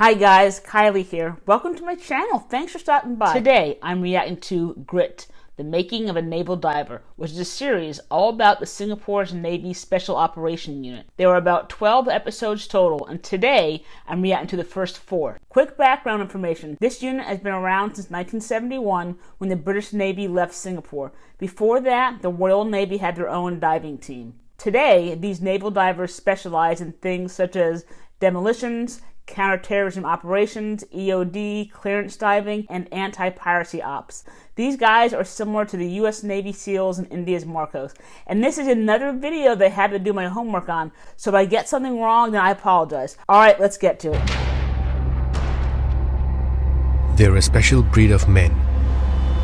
Hi guys, Kylie here. Welcome to my channel. Thanks for stopping by. Today, I'm reacting to Grit, The Making of a Naval Diver, which is a series all about the Singapore's Navy Special Operations Unit. There were about 12 episodes total, and today, I'm reacting to the first 4. Quick background information. This unit has been around since 1971 when the British Navy left Singapore. Before that, the Royal Navy had their own diving team. Today, these naval divers specialize in things such as demolitions, counterterrorism operations, EOD, clearance diving, and anti-piracy ops. These guys are similar to the US Navy SEALs and India's Marcos. And this is another video that I had to do my homework on, so if I get something wrong, then I apologize. Alright, let's get to it. They're a special breed of men,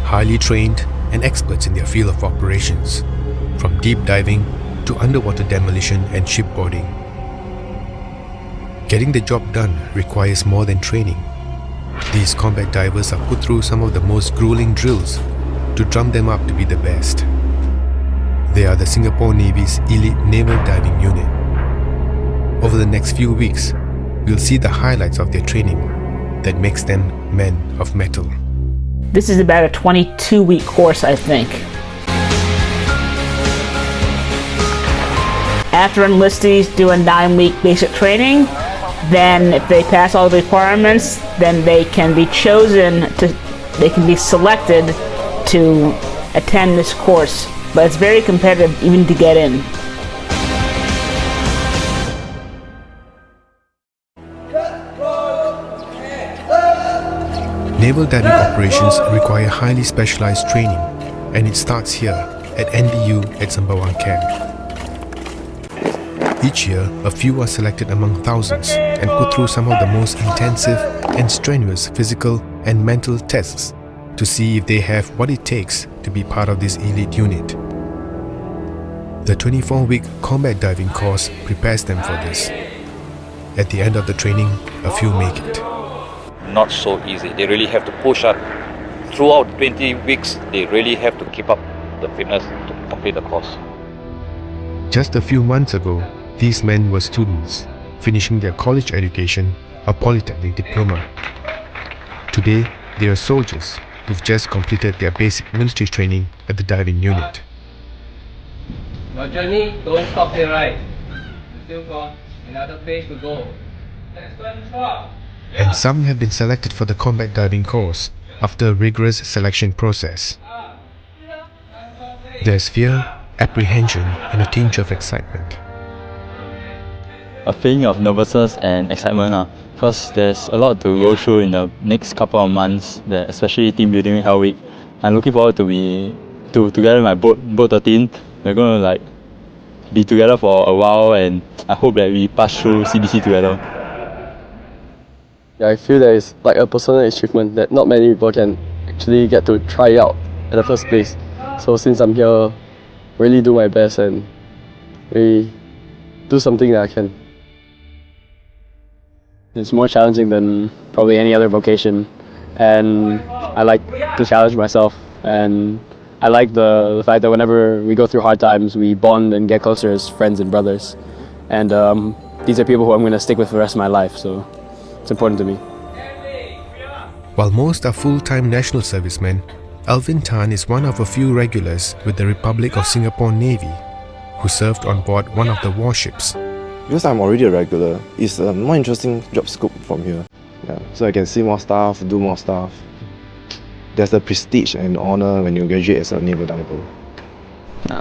highly trained and experts in their field of operations, from deep diving to underwater demolition and shipboarding. Getting the job done requires more than training. These combat divers are put through some of the most grueling drills to drum them up to be the best. They are the Singapore Navy's elite Naval Diving Unit. Over the next few weeks, we'll see the highlights of their training that makes them men of metal. This is about a 22-week course, I think. After enlistees do a 9-week basic training, then if they pass all the requirements, then they can be selected to attend this course. But it's very competitive even to get in. Naval diving operations require highly specialized training, and it starts here at NDU at Sembawang Camp. Each year, a few are selected among thousands and put through some of the most intensive and strenuous physical and mental tests to see if they have what it takes to be part of this elite unit. The 24-week combat diving course prepares them for this. At the end of the training, a few make it. Not so easy. They really have to push up. Throughout 20 weeks, they really have to keep up the fitness to complete the course. Just a few months ago, these men were students, finishing their college education or polytechnic diploma. Today, they are soldiers who've just completed their basic military training at the diving unit. Your journey don't stop here, right? You still got another place to go. Next one, stop. And some have been selected for the combat diving course after a rigorous selection process. There's fear, apprehension, and a tinge of excitement. A feeling of nervousness and excitement because there's a lot to go through in the next couple of months, especially team building Hell Week. I'm looking forward to together with my boat 13. We're going to be together for a while, and I hope that we pass through CBC together. Yeah, I feel that it's like a personal achievement that not many people can actually get to try out at the first place. So since I'm here, really do my best and really do something that I can. It's more challenging than probably any other vocation, and I like to challenge myself, and I like the fact that whenever we go through hard times, we bond and get closer as friends and brothers, and these are people who I'm going to stick with for the rest of my life, so it's important to me. While most are full-time national servicemen, Alvin Tan is one of a few regulars with the Republic of Singapore Navy who served on board one of the warships. Because I'm already a regular, it's a more interesting job scope from here. Yeah, so I can see more stuff, do more stuff. There's the prestige and honor when you graduate as a naval diver.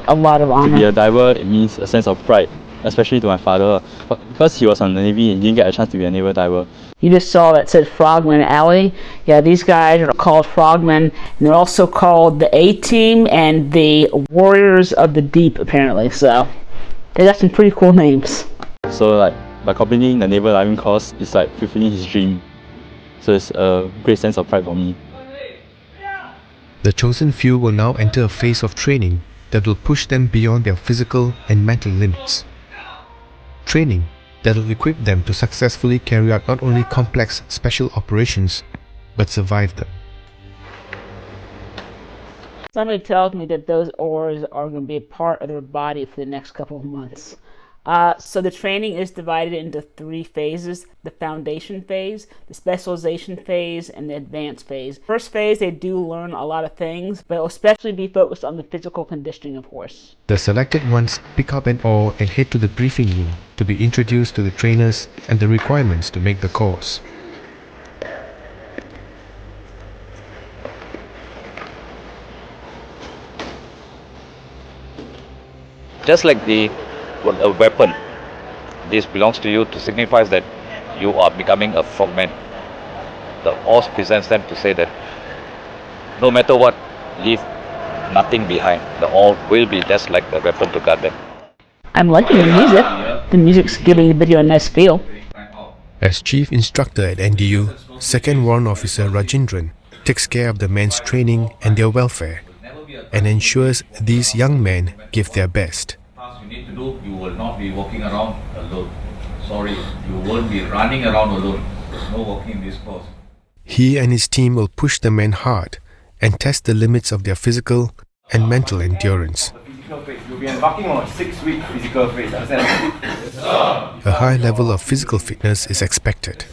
A lot of honor. To be a diver, it means a sense of pride, especially to my father. Because he was on the Navy, he didn't get a chance to be a naval diver. You just saw that said Frogman Alley. Yeah, these guys are called Frogmen, and they're also called the A-Team and the Warriors of the Deep, apparently. So they got some pretty cool names. So by completing the naval diving course, it's like fulfilling his dream. So it's a great sense of pride for me. The chosen few will now enter a phase of training that will push them beyond their physical and mental limits. Training that will equip them to successfully carry out not only complex special operations, but survive them. Somebody tells me that those oars are going to be a part of their body for the next couple of months. So the training is divided into 3 phases: the foundation phase, the specialization phase, and the advanced phase. First phase, they do learn a lot of things, but it will especially be focused on the physical conditioning, of course. The selected ones pick up an oar and head to the briefing room to be introduced to the trainers and the requirements to make the course. Just like a weapon, this belongs to you to signify that you are becoming a frogman. The oar presents them to say that no matter what, leave nothing behind. The oar will be just like the weapon to guard them. I'm liking the music. The music's giving the video a nice feel. As chief instructor at NDU, Second Warrant Officer Rajendran takes care of the men's training and their welfare, and ensures these young men give their best. You need to do, you will not be walking around alone. Sorry, you won't be running around alone. There's no walking in this course. He and his team will push the men hard and test the limits of their physical and mental endurance. You'll be embarking on a 6-week physical phase. A high level of physical fitness is expected.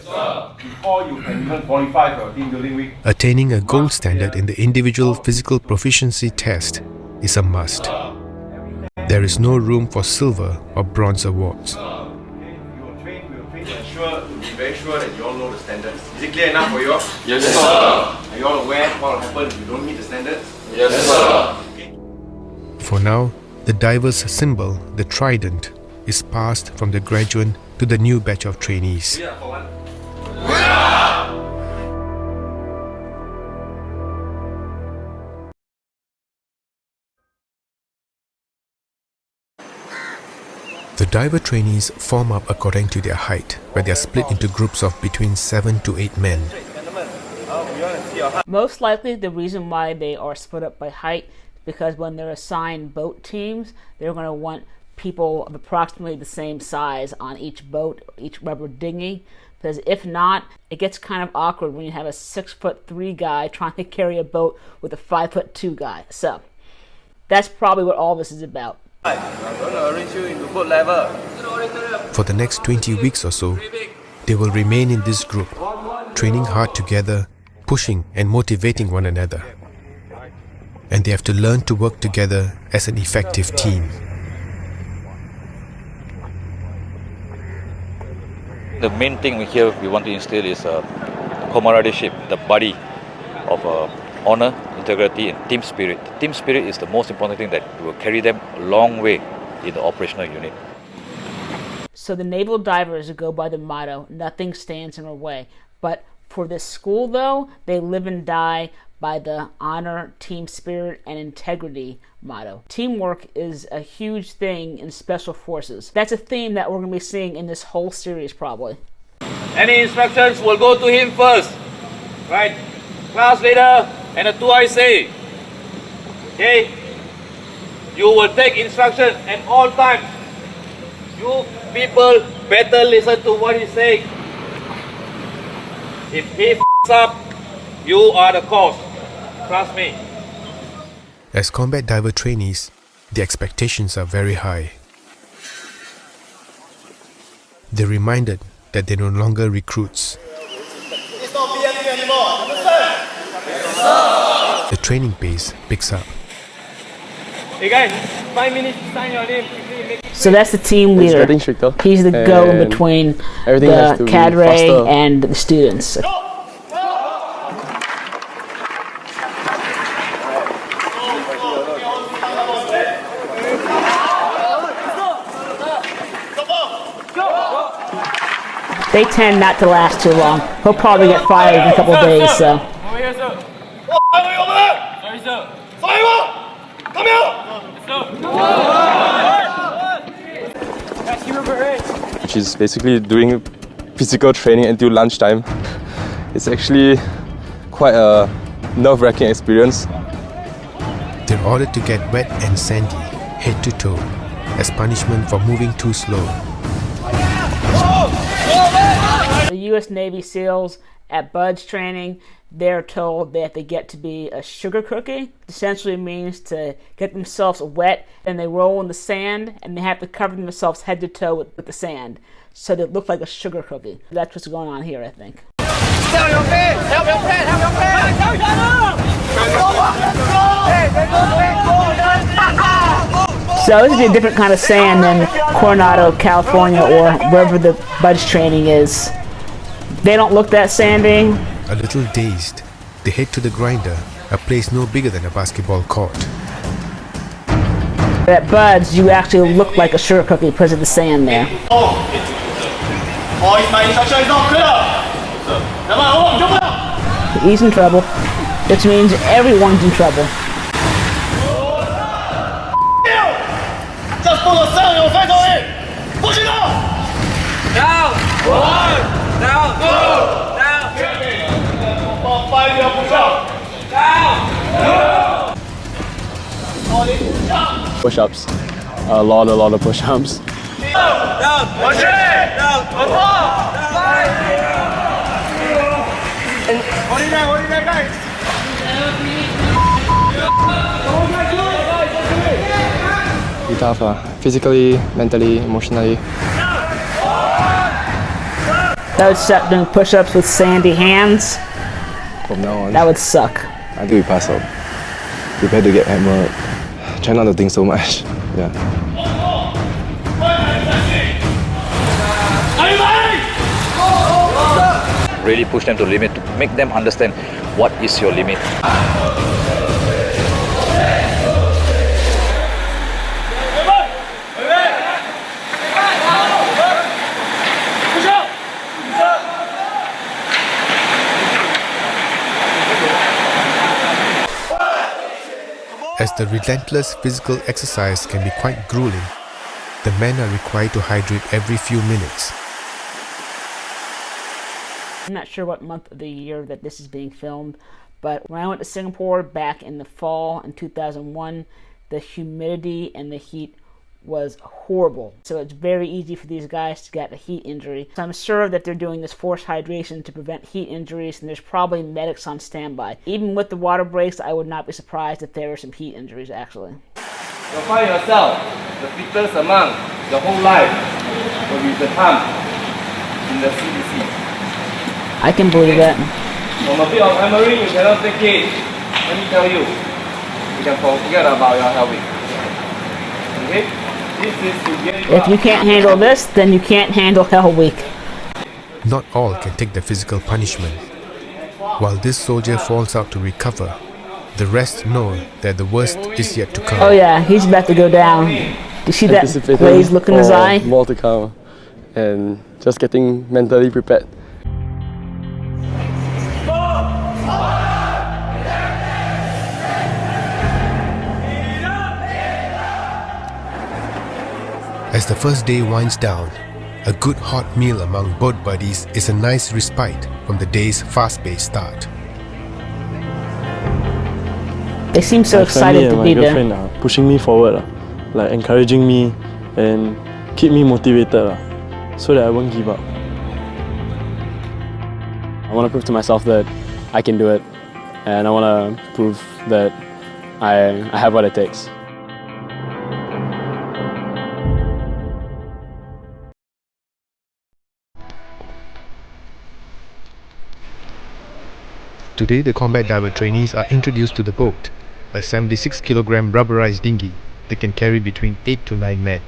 Before you can even qualify for a team building week. Attaining a gold standard in the individual physical proficiency test is a must. There is no room for silver or bronze awards. We will train to ensure, to be very sure that you all know the standards. Is it clear enough for you all? Yes, sir. Are you all aware what will happen if you don't meet the standards? Yes, sir. For now, the diver's symbol, the trident, is passed from the graduate to the new batch of trainees. The diver trainees form up according to their height, where they are split into groups of between 7 to 8 men. Most likely the reason why they are split up by height is because when they're assigned boat teams, they're going to want people of approximately the same size on each boat, each rubber dinghy. Because if not, it gets kind of awkward when you have a 6'3" guy trying to carry a boat with a 5'2" guy. So that's probably what all this is about. I'm going to arrange you into boat level. For the next 20 weeks or so, they will remain in this group, training hard together, pushing and motivating one another. And they have to learn to work together as an effective team. The main thing here we want to instill is camaraderie, the buddy of honor, integrity, and team spirit. Team spirit is the most important thing that will carry them a long way in the operational unit. So the naval divers go by the motto, nothing stands in our way. But for this school though, they live and die by the honor, team spirit, and integrity motto. Teamwork is a huge thing in special forces. That's a theme that we're going to be seeing in this whole series probably. Any instructions will go to him first. Right? Class leader and the 2IC. Okay? You will take instruction at all times. You people better listen to what he's saying. If he f***s up, you are the cause. Trust me. As combat diver trainees, the expectations are very high. They're reminded that they're no longer recruits. It's not BMU anymore. Understand? Yes, The training pace picks up. Hey guys, 5 minutes to sign your name. Quickly, So that's the team It's leader. getting stricter. He's the go in and between everything has the to be cadre faster. and the students. They tend not to last too long. He'll probably get fired in a couple of days, so. Over here, sir. Highway over there! Sorry, sir. Fire! Come here! Which is basically doing physical training until lunchtime. It's actually quite a nerve-wracking experience. They're ordered to get wet and sandy, head to toe, as punishment for moving too slow. The U.S. Navy SEALs at b.u.d.s training, they're told they have to get to be a sugar cookie. Essentially means to get themselves wet, and they roll in the sand, and they have to cover themselves head to toe with the sand, so they look like a sugar cookie. That's what's going on here, I think. So this is a different kind of sand than Coronado, California, or wherever the b.u.d.s training is. They don't look that sandy. A little dazed, they head to the grinder, a place no bigger than a basketball court. At b.u.d.s, you actually look like a sugar cookie because of the sand there. He's in trouble, which means everyone's in trouble. Push-ups, a lot of push-ups. Be tough, physically, mentally, emotionally. That would suck, doing push-ups with sandy hands. From now on, That would suck. until we pass out, prepare to get hammered. Try not to think so much. Yeah. Really push them to the limit, to make them understand what is your limit. As the relentless physical exercise can be quite grueling, the men are required to hydrate every few minutes. I'm not sure what month of the year that this is being filmed, but when I went to Singapore back in the fall in 2001, the humidity and the heat was horrible. So it's very easy for these guys to get a heat injury. So I'm sure that they're doing this forced hydration to prevent heat injuries, and there's probably medics on standby. Even with the water breaks, I would not be surprised if there were some heat injuries, actually. You'll find yourself the fittest among your whole life will be the time in the CDC. I can believe that. From a bit of hammering, you cannot take it. Let me tell you, you can forget about your health. Okay? If you can't handle this, then you can't handle Hell Week. Not all can take the physical punishment. While this soldier falls out to recover, the rest know that the worst is yet to come. Oh yeah, he's about to go down. Do you see that glazed look in his eye? More to come, and just getting mentally prepared. As the first day winds down, a good hot meal among boat buddies is a nice respite from the day's fast-paced start. They seem so excited to be there. My girlfriend are pushing me forward, like encouraging me and keep me motivated so that I won't give up. I want to prove to myself that I can do it, and I want to prove that I have what it takes. Today, the combat diver trainees are introduced to the boat, a 76-kilogram rubberized dinghy that can carry between 8 to 9 men.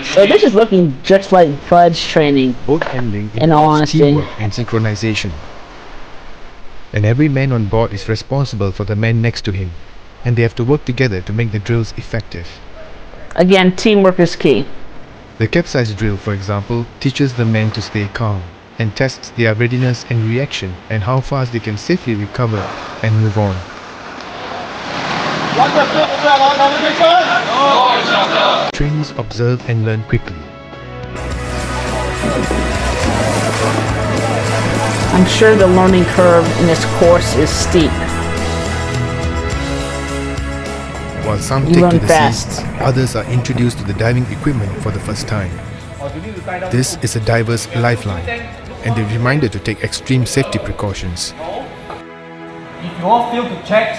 So this is looking just like b.u.d.s training. Boat handling in all involves honesty. teamwork and synchronization. And every man on board is responsible for the men next to him, and they have to work together to make the drills effective. Again, teamwork is key. The capsize drill, for example, teaches the men to stay calm and tests their readiness and reaction and how fast they can safely recover and move on. Trainees observe and learn quickly. I'm sure the learning curve in this course is steep. While some You take run to the fast. sea, others are introduced to the diving equipment for the first time. This is a diver's lifeline, and they're reminded to take extreme safety precautions. If you all fail to check,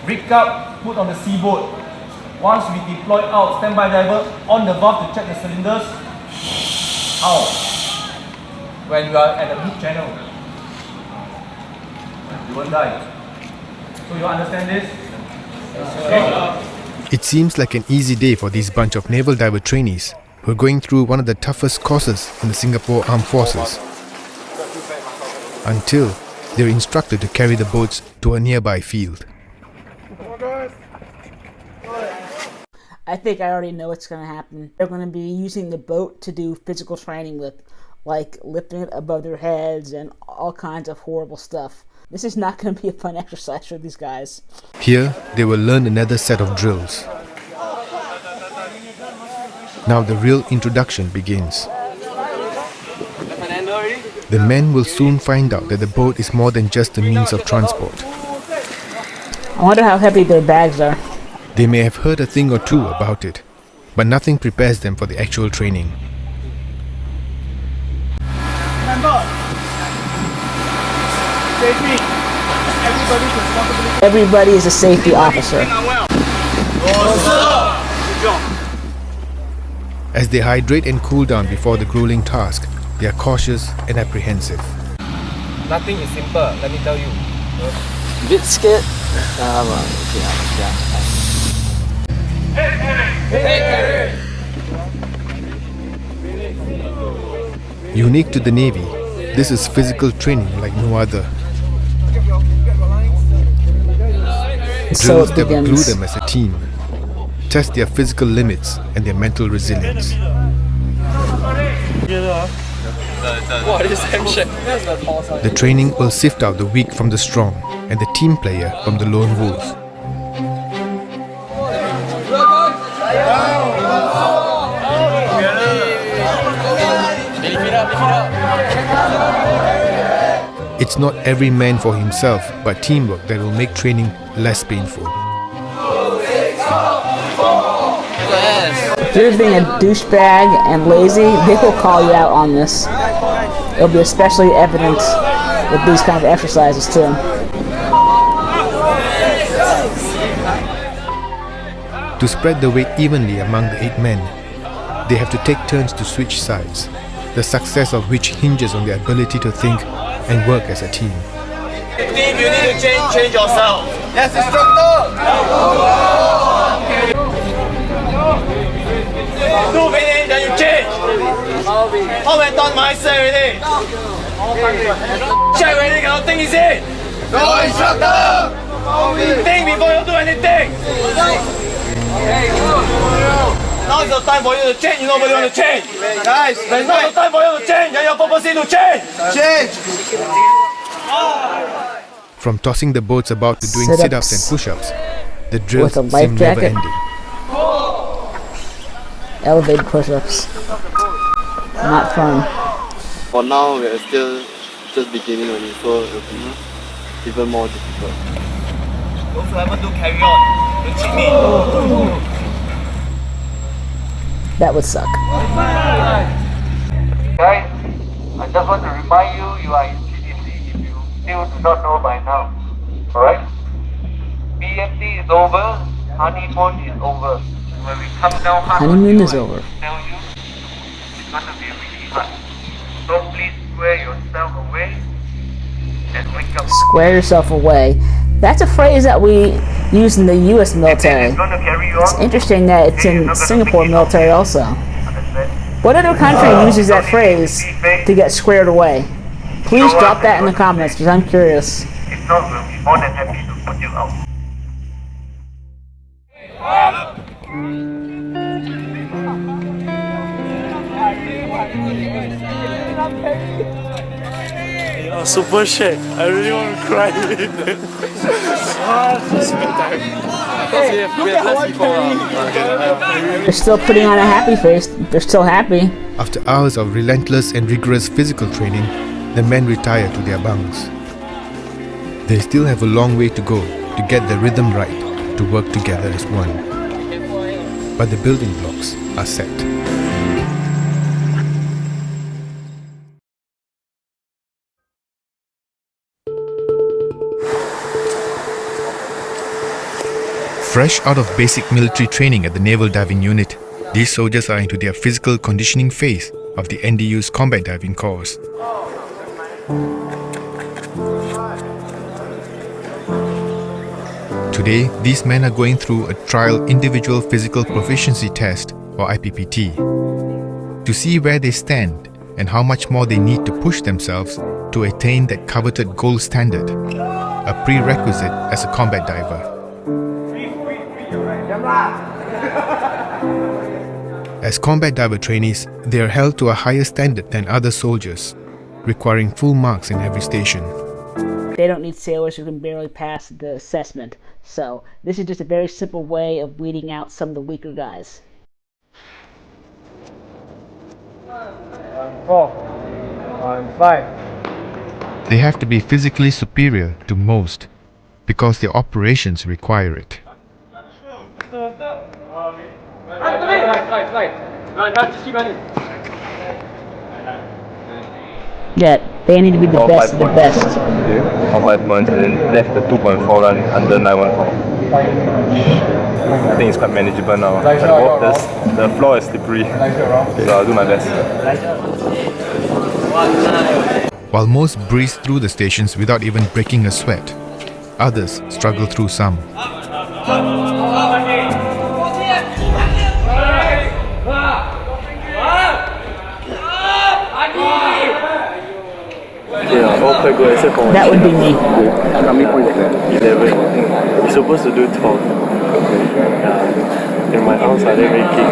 rig up, put on the seaboard. Once we deploy out, standby diver on the valve to check the cylinders. Out. When you are at the mid channel, you won't die. So you understand this? Okay. It seems like an easy day for these bunch of naval diver trainees who are going through one of the toughest courses in the Singapore Armed Forces, until they're instructed to carry the boats to a nearby field. I think I already know what's going to happen. They're going to be using the boat to do physical training with, like lifting it above their heads and all kinds of horrible stuff. This is not going to be a fun exercise for these guys. Here, they will learn another set of drills. Now the real introduction begins. The men will soon find out that the boat is more than just a means of transport. I wonder how heavy their bags are. They may have heard a thing or two about it, but nothing prepares them for the actual training. Everybody is a safety officer. As they hydrate and cool down before the grueling task, they are cautious and apprehensive. Nothing is simple, let me tell you. A bit scared. Unique to the Navy, this is physical training like no other. So Drills it that will glue begins. them as a team, test their physical limits and their mental resilience. The training will sift out the weak from the strong and the team player from the lone wolf. It's not every man for himself, but teamwork that will make training less painful. If you're being a douchebag and lazy, they will call you out on this. It'll be especially evident with these kind of exercises too. To spread the weight evenly among the 8 men, they have to take turns to switch sides, the success of which hinges on their ability to think and work as a team. Team, you need to change yourself. Yes, instructor. Do finish, then you change. How many times I say already? Check already, cannot think is it? No, instructor. Think before you do anything. Now is the time for you to change. Nobody want to change. Guys, there's not the time for you to change. And you're purposely to change. Change. From tossing the boats about to doing sit-ups and push-ups, the drills With a life seem never jacket. ending. Elevated push-ups. Not fun. For now, we're still just beginning only, so it will be even more difficult. Those who haven't do carry on. Don't cheat me. That would suck. Guys, I just want to remind you, you are in CDC if you still do not know by now. Alright? BMT is over, honeymoon is over. When we come down hard on Honeymoon you, is I over. tell you, it's going to be really hard. So please square yourself away and wake up. Square yourself away. That's a phrase that we use in the US military. It's going to carry you It's on. interesting that it's in Singapore military also. What other country uses that phrase to get squared away? Please drop that in the comments because I'm curious. If not, we'll be more than happy to put you out. Super shake. I really want to cry. They're still putting on a happy face. They're still happy. After hours of relentless and rigorous physical training, the men retire to their bunks. They still have a long way to go to get the rhythm right to work together as one. But the building blocks are set. Fresh out of basic military training at the Naval Diving Unit, these soldiers are into their physical conditioning phase of the NDU's combat diving course. Today, these men are going through a trial individual physical proficiency test, or IPPT, to see where they stand and how much more they need to push themselves to attain that coveted gold standard, a prerequisite as a combat diver. As combat diver trainees, they are held to a higher standard than other soldiers, requiring full marks in every station. They don't need sailors who can barely pass the assessment, so this is just a very simple way of weeding out some of the weaker guys. 4, 5. They have to be physically superior to most because their operations require it. Yeah, they need to be the best of the best. For 5 months and then left the 2.4 run under 914. I think it's quite manageable now. But the floor is slippery, so I'll do my best. While most breeze through the stations without even breaking a sweat, others struggle through some. Yeah, all quite good except for that would be me. How many points is that? 11. You're supposed to do 12. Yeah. And my arms are there very king.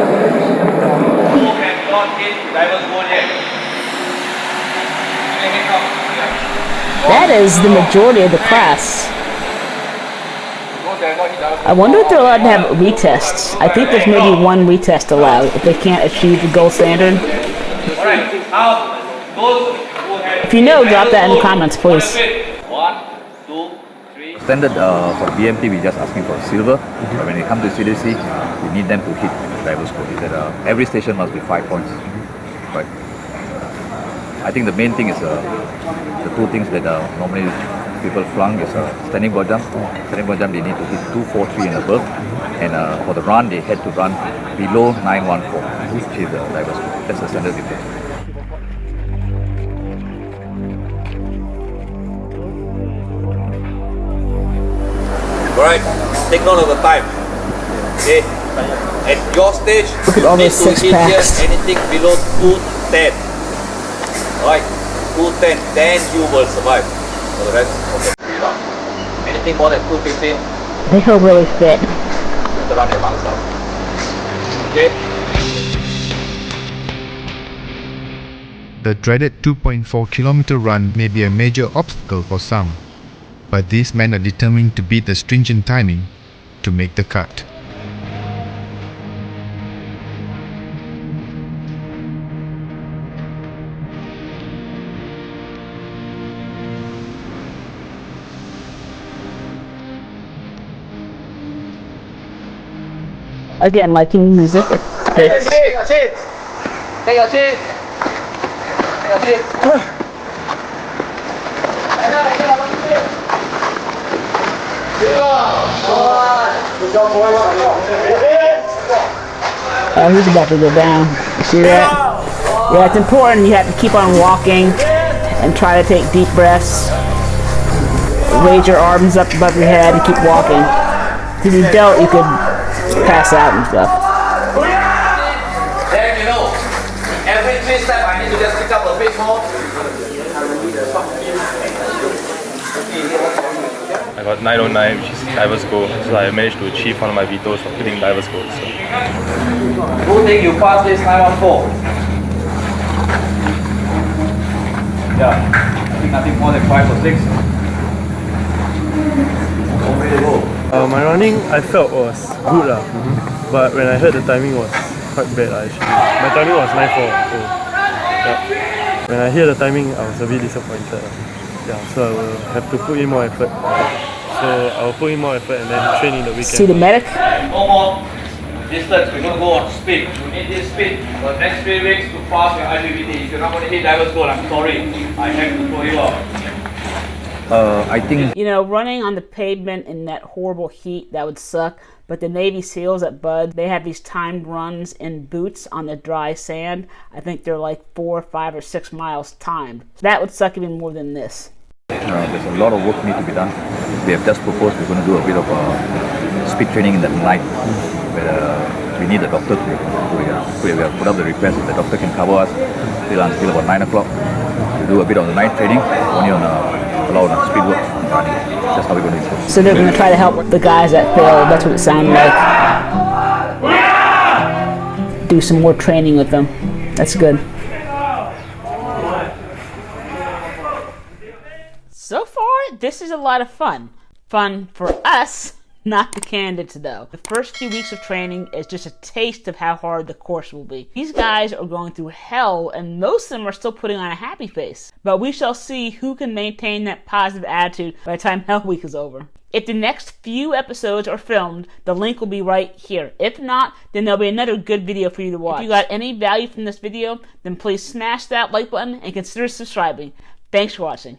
That is the majority of the class. I wonder if they're allowed to have retests. I think there's maybe one retest allowed if they can't achieve the gold standard. If you know, drop that in the comments, please. Standard for BMT, we're just asking for silver. But when it comes to CDC, we need them to hit the driver's code. Is that every station must be 5 points. Right. I think the main thing is the two things that normally people flunk is standing board jump. Standing board jump, they need to hit 243 and above. And for the run, they had to run below 914, which is the driver's code. That's the standard difference. Alright, take note of the time. Okay. At your stage, look at all those six packs. Anything below 210. Alright, 210, then you will survive. For the rest, okay. Anything more than 215, they are really fit. to run your marks out. Okay? The dreaded 2.4 kilometer run may be a major obstacle for some, but these men are determined to beat the stringent timing to make the cut. Again, liking music. Take your seat. Take your seat. Take your seat. He's about to go down. See that? Yeah, it's important. You have to keep on walking and try to take deep breaths. Raise your arms up above your head and keep walking. If you don't, you could pass out and stuff. Then you know, every 3 steps I need to just pick up a bit more. I got 909, which is diver's goal, so I managed to achieve one of my vetoes of hitting diver's goal. So. Who think you pass this 914? Yeah, I think nothing more than 5 or 6. My running I felt was good but when I heard the timing was quite bad actually. My timing was 9.4. So, yeah. when I hear the timing, I was a bit disappointed. Yeah, so I will have to put in more effort. So I will put in more effort and then train in the weekend. See the medic? No more distance, we're going to go on speed. You need this speed for the next 3 weeks to pass your IPPT. If you're not going to hit diver's goal, I'm sorry, I have to throw you out. I think... You know, running on the pavement in that horrible heat, that would suck. But the Navy SEALs at b.u.d.s, they have these timed runs in boots on the dry sand. I think they're like 4, 5, or 6 miles timed. That would suck even more than this. There's a lot of work need to be done. We have just proposed we're going to do a bit of speed training in the night. Where we need the doctor to put up the request that the doctor can cover us until about 9 o'clock. We do a bit of the night training, only on a lot of speed work and running. That's how we're going to do it. So they're going to try to help the guys that failed. That's what it sounded like. Do some more training with them. That's good. So far, this is a lot of fun. Fun for us, not the candidates though. The first few weeks of training is just a taste of how hard the course will be. These guys are going through hell and most of them are still putting on a happy face. But we shall see who can maintain that positive attitude by the time Hell Week is over. If the next few episodes are filmed, the link will be right here. If not, then there'll be another good video for you to watch. If you got any value from this video, then please smash that like button and consider subscribing. Thanks for watching.